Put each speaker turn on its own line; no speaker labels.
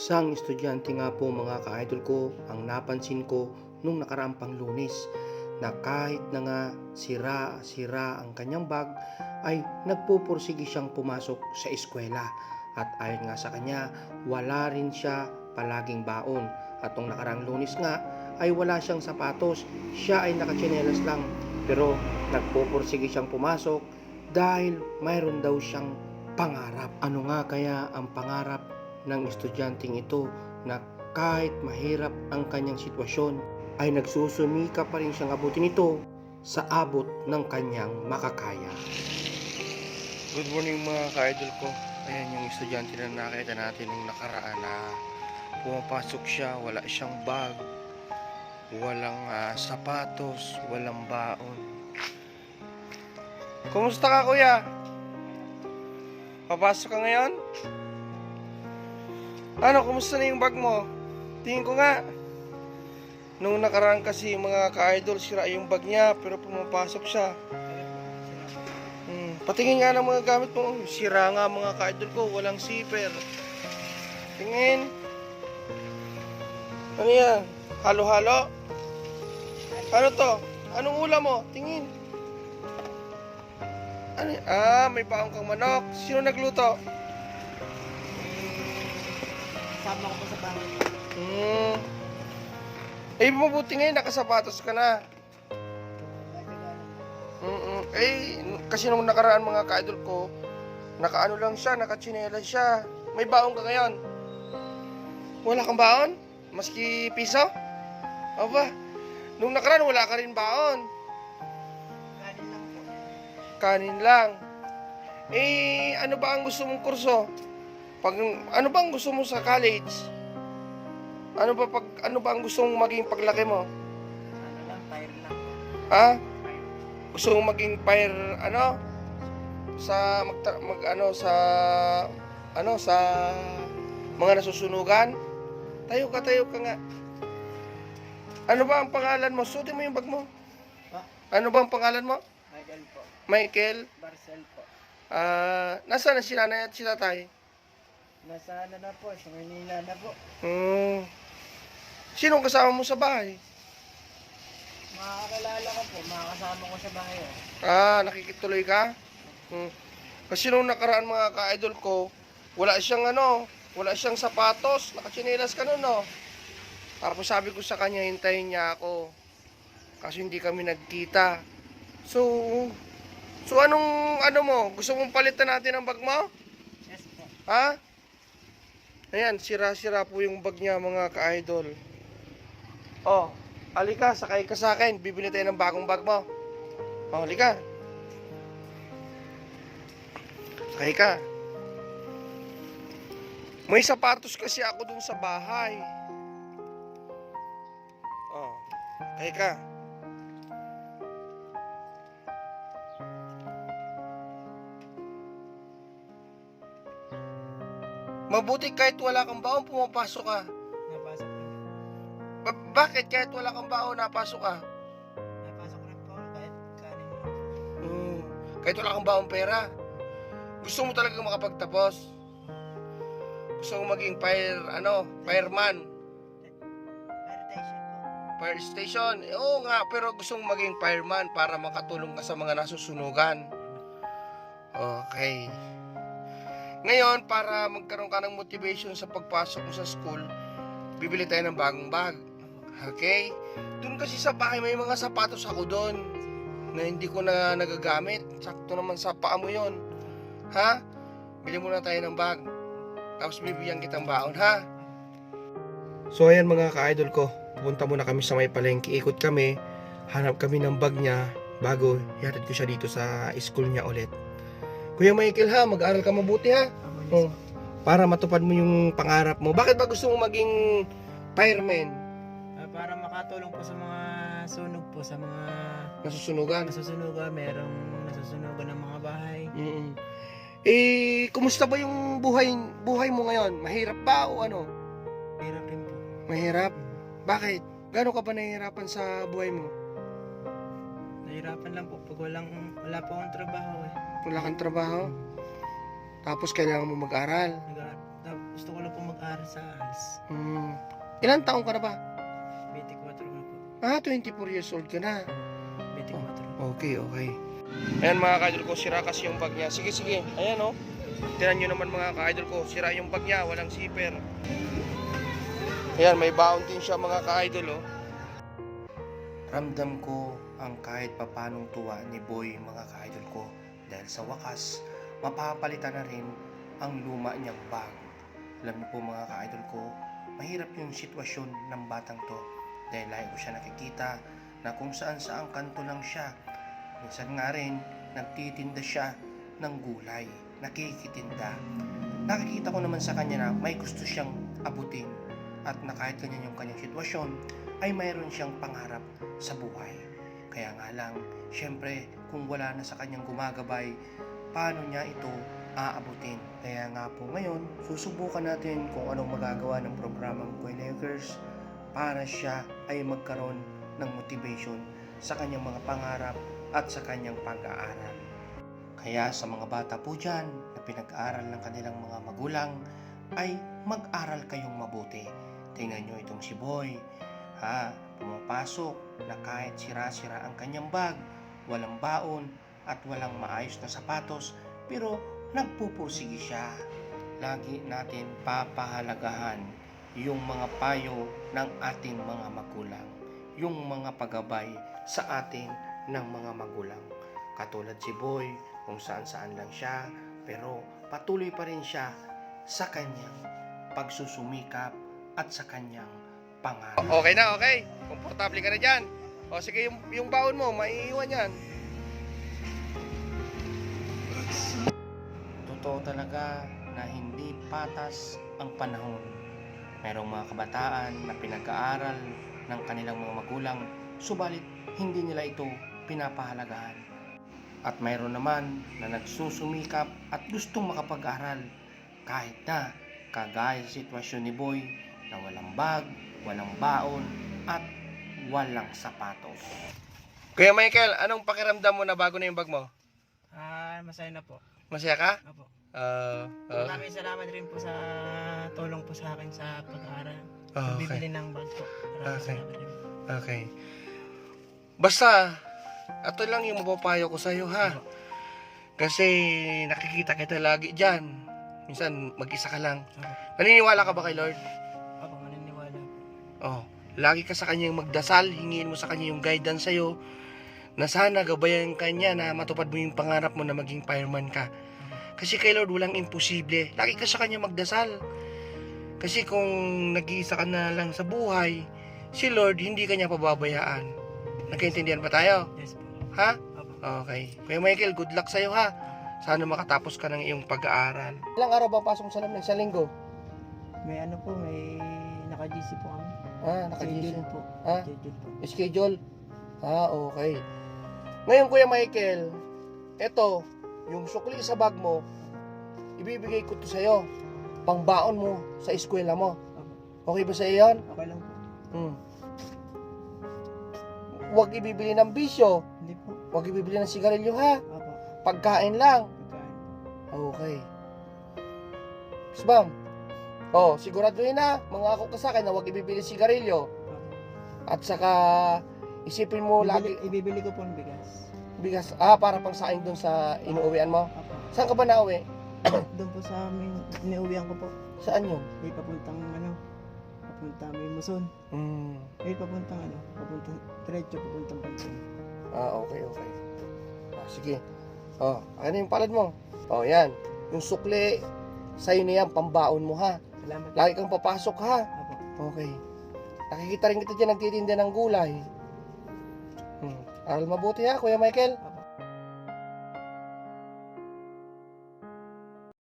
Isang estudyante nga po mga ka-idol ko ang napansin ko nung nakaraang Lunes na kahit na nga sira ang kanyang bag ay nagpupursige siyang pumasok sa eskwela at ayon nga sa kanya wala rin siya palaging baon at nung nakaraang Lunes nga ay wala siyang sapatos, siya ay nakatsinelas lang pero nagpupursige siyang pumasok dahil mayroon daw siyang pangarap. Ano nga kaya ang pangarap ng estudyanteng ito na kahit mahirap ang kanyang sitwasyon ay nagsusumika pa rin siyang abutin ito sa abot ng kanyang makakaya. Good morning mga ka-idol ko. Ayan yung estudyante na nakita natin nung nakaraan na pumapasok siya, wala siyang bag, walang sapatos, walang baon. Kumusta ka kuya? Papasok ka ngayon? Ano, kumusta na yung bag mo? Tingin ko nga. Nung nakaraan kasi mga ka-idol, sira yung bag niya, pero pumapasok siya. Patingin nga ng mga gamit mo. Sira nga mga ka-idol ko, walang zipper. Tingin. Ano yan? Halo-halo? Ano to? Anong ulam mo? Tingin. Ano? May baong kang manok. Sino nagluto?
Sama ko pa sa bahay.
Mabuti ngayon, nakasapatos ka na. Kasi nung nakaraan mga ka-idol ko, nakaano lang siya, nakatsinelas siya. May baon ka ngayon? Wala kang baon? Maski piso? Aba, nung nakaraan wala ka rin baon.
Kanin lang po.
Kanin lang. Ano ba ang gusto mong kurso? Ano ba ang gusto mo sa college? Ano ba ang gusto mong maging paglaki mo?
Ano lang, fire lang po.
Ha? Gusto mong maging fire sa sa mga nasusunugan? Tayo ka nga. Ano ba ang pangalan mo? Suotin mo yung bag mo.
Ha?
Ano ba ang pangalan mo?
Michael po.
Michael?
Barcel po.
Nasaan na si nanay at si tatay?
Nasa ano na po, sa Manila na po.
Sinong kasama mo sa bahay?
Makakilala ko po, makakasama ko sa bahay.
Nakikituloy ka? Kasi nung nakaraan mga ka-idol ko, wala siyang sapatos, nakatsinelas ka nun, no? Tapos sabi ko sa kanya, hintayin niya ako. Kasi hindi kami nagkita. So anong mo? Gusto mong palitan natin ang bag mo?
Yes po.
Ha? Ayan, sira-sira po yung bag niya mga ka-idol. Halika, sakay ka sa akin. Bibili tayo ng bagong bag mo. Halika. Sakay ka. May sapatos kasi ako dun sa bahay. Sakay ka. Mabuti kahit wala kang baon, pumapasok ka.
Napasok rin.
Bakit kahit wala kang baon, napasok ka?
Napasok rin po kahit kanin lang po.
Kahit wala kang baon pera. Gusto mo talaga makapagtapos. Gusto mo maging fireman.
Meditation po.
Fire station. Oo nga, pero gusto mo maging fireman para makatulong ka sa mga nasusunugan. Okay. Ngayon, para magkaroon ka ng motivation sa pagpasok mo sa school, bibili tayo ng bagong bag. Okay? Doon kasi sa bahay may mga sapatos ako doon na hindi ko na nagagamit. Sakto naman sa paa mo yon. Ha? Bili muna tayo ng bag. Tapos bibigyan kitang baon, ha? So ayan mga ka-idol ko, pupunta muna kami sa may palengke. Ikot kami, hanap kami ng bag niya bago ihatid ko siya dito sa school niya ulit. Kuya Michael ha, mag-aral ka mabuti ha. Para matupad mo yung pangarap mo. Bakit ba gusto mo maging fireman?
Para makatulong po sa mga sunog po, sa mga
Nasusunugan?
nasusunugan, merong nasusunugan ng mga bahay.
Kumusta ba yung buhay mo ngayon? Mahirap ba o ano?
Hirap rin po.
Mahirap? Bakit? Gano'n ka ba nahihirapan sa buhay mo?
Nahirapan lang po pag wala po akong trabaho eh.
Wala kang trabaho? Tapos kailangan mo mag-aral?
Gusto ko lang po pag-aaral sa ALS.
Ilan taong ka na ba?
24 na po.
24 years old ka na.
24.
Okay. Ayan mga ka-idol ko, sira kasi yung bag niya. Sige. Ayan oh. Tingnan nyo naman mga ka-idol ko, sira yung bag niya, walang zipper. Ayan, may baon din siya mga ka-idol oh. Ramdam ko ang kahit papanong tuwa ni Boy mga ka-idol ko. Dahil sa wakas, mapapalitan na rin ang luma niyang bag. Alam niyo po mga ka-idol ko, mahirap yung sitwasyon ng batang to. Dahil lagi ko siya nakikita na kung saan kanto lang siya. Minsan nga rin, nagtitinda siya ng gulay, nakikitinda. Nakikita ko naman sa kanya na may gusto siyang abutin at na kahit ganyan yung kanyang sitwasyon, ay mayroon siyang pangarap sa buhay. Kaya nga lang, syempre, kung wala na sa kanyang gumagabay, paano niya ito aabutin? Kaya nga po ngayon, susubukan natin kung anong magagawa ng programang Coinmakers para siya ay magkaroon ng motivation sa kanyang mga pangarap at sa kanyang pag-aaral. Kaya sa mga bata po dyan na pinag-aaral ng kanilang mga magulang, ay mag-aral kayong mabuti. Tingnan nyo itong si Boy, pumapasok na kahit sira-sira ang kanyang bag, walang baon at walang maayos na sapatos, pero nagpupursige siya. Lagi natin papahalagahan yung mga payo ng ating mga magulang, yung mga paggabay sa atin ng mga magulang. Katulad si Boy, kung saan-saan lang siya, pero patuloy pa rin siya sa kanyang pagsusumikap at sa kanyang pangarap. Okay na, okay? Komportable ka na dyan. O sige, yung baon mo, maiiwan yan. Totoo talaga na hindi patas ang panahon. Merong mga kabataan na pinag-aaral ng kanilang mga magulang, subalit hindi nila ito pinapahalagahan. At mayroon naman na nagsusumikap at gustong makapag-aral kahit na kagaya sa sitwasyon ni Boy na walang bag, walang baon at walang sapatos. Kuya Michael, anong pakiramdam mo na bago na yung bag mo?
Masaya na po.
Masaya ka?
Opo.
Okay.
Maraming salamat rin po sa tulong po sa akin sa pag-aaral.
Okay.
Bibili ng bag po. Maraming
Okay.
salamat rin.
Okay. Basta, ito lang yung mapapayo ko sa'yo ha.
Opo.
Kasi nakikita kita lagi dyan. Minsan mag-isa ka lang.
Opo.
Naniniwala ka ba kay Lord?
Opo, maniniwala po.
Oh, lagi ka sa kanya magdasal, hingin mo sa kanya yung guidance sa'yo na sana gabayan ka niya na matupad mo yung pangarap mo na maging fireman ka. Kasi kay Lord walang imposible. Lagi ka sa kanya magdasal. Kasi kung nag-iisa ka na lang sa buhay, si Lord hindi ka niya pababayaan. Nagkaintindihan ba tayo?
Yes po.
Ha?
Opo.
Okay. Kuya Michael, good luck sa'yo ha. Sana makatapos ka ng iyong pag-aaral. Ilang araw ba pasok sa lamin sa linggo?
May ano po, may naka-GC po kami.
Naka-GC.
Schedule po.
Ah?
Schedule po.
Schedule? Okay. Ngayon, Kuya Michael, eto, yung sukli sa bag mo, ibibigay ko to sa'yo. Pangbaon mo sa eskwela mo.
Opo.
Okay ba sa iyo yan?
Okay lang po.
Huwag ibibili ng bisyo.
Hindi po.
Huwag ibibili ng sigarilyo ha.
Opo.
Pagkain lang.
Pagkain po.
Okay. Sbam. Siguraduhin na. Mangako ka sa akin na huwag ibibili sigarilyo.
Opo.
At saka, isipin mo lagi,
Ibibili ko po ng bigas.
bigas. Para pang saing dun sa inuuwian mo.
Opo.
Saan ka ba nauwi?
Doon po sa amin, iniuwihan ko po.
Saan yun?
May papuntang may Muson. May papuntang papuntang Pansin.
Okay. Sige. Ano yung palad mo? Yan. Yung sukli, sa'yo na yan, pambaon mo ha.
Salamat.
Lagi kang papasok ha.
Opo.
Okay. Nakikita rin kita dyan, nagtitinda ng gulay. Aral mabuti ha, Kuya Michael.